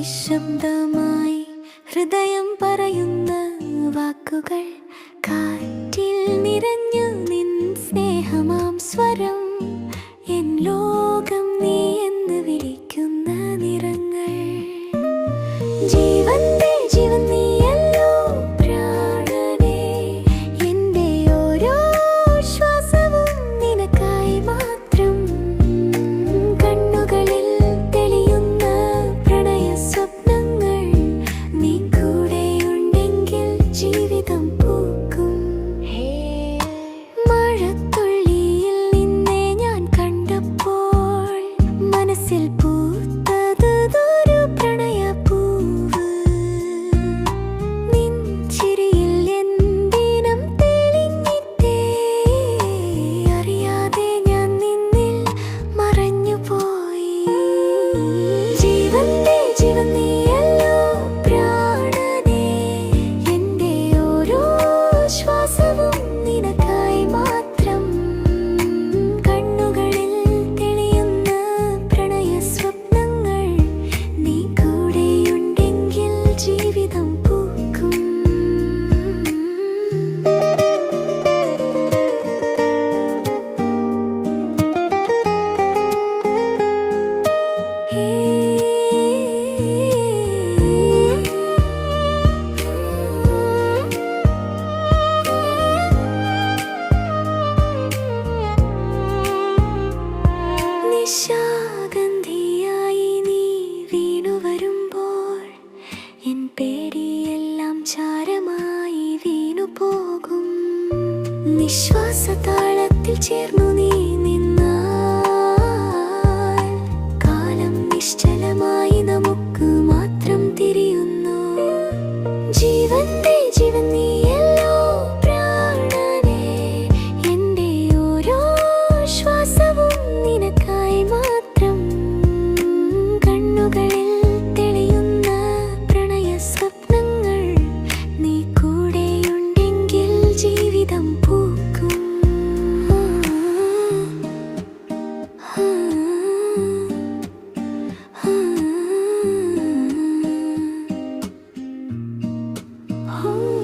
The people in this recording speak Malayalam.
നിശബ്ദമായി ഹൃദയം പറയുന്ന വാക്കുകൾ കാറ്റിൽ നിറഞ്ഞു നിൻ സ്നേഹമാം സ്വരം എൻ ലോകം നീ എന്ന് വിളിക്കുന്ന നിറങ്ങൾ ജീവന്റെ ജീവൻ നീയല്ലോ പ്രാണനേ എൻ്റെ ഓരോ ശ്വാസവും നിനക്കായി മാത്രം കണ്ണുകളിൽ തെളിയുന്ന പ്രണയ സ്വപ്നങ്ങൾ നീ കൂടെയുണ്ടെങ്കിൽ ജീവിതം പൂക്കും മഴത്തുള്ളിയിൽ നിന്നെ ഞാൻ കണ്ടപ്പോൾ മനസ്സിൽ പൂത്തതൊരു പ്രണയപ്പൂവ് നിൻ ചിരിയിൽ എൻ ദിനം തെളിഞ്ഞിട്ടേ അറിയാതെ ഞാൻ നിന്നിൽ മറഞ്ഞുപോയി ജീവന്റെ ജീവൻ നീയല്ലോ പ്രാണനേ എൻ്റെ ഓരോ ശ്വാസവും നിനക്കായി മാത്രം കണ്ണുകളിൽ തെളിയുന്ന പ്രണയ സ്വപ്നങ്ങൾ നീ കൂടെയുണ്ടെങ്കിൽ ജീവിതം പൂക്കും നിശാഗന്ധിയായി നീ വീണു വരുമ്പോൾ എൻ പേടിയെല്ലാം ചാരമായി വീണു പോകും നിശ്വാസതാളത്തിൽ ചേർന്നു നീ നിന്നാൽ കാലം നിശ്ചലമായി നമുക്ക് മാത്രം തിരിയുന്നു ജീവന്റെ ജീവൻ നീയല്ലോ പ്രാണനേ എൻ്റെ ഓരോ ശ്വാസവും നിനക്കായി മാത്രം കണ്ണുകളിൽ തെളിയുന്ന പ്രണയ സ്വപ്നങ്ങൾ നീ കൂടെയുണ്ടെങ്കിൽ ജീവിതം പൂക്കും Oh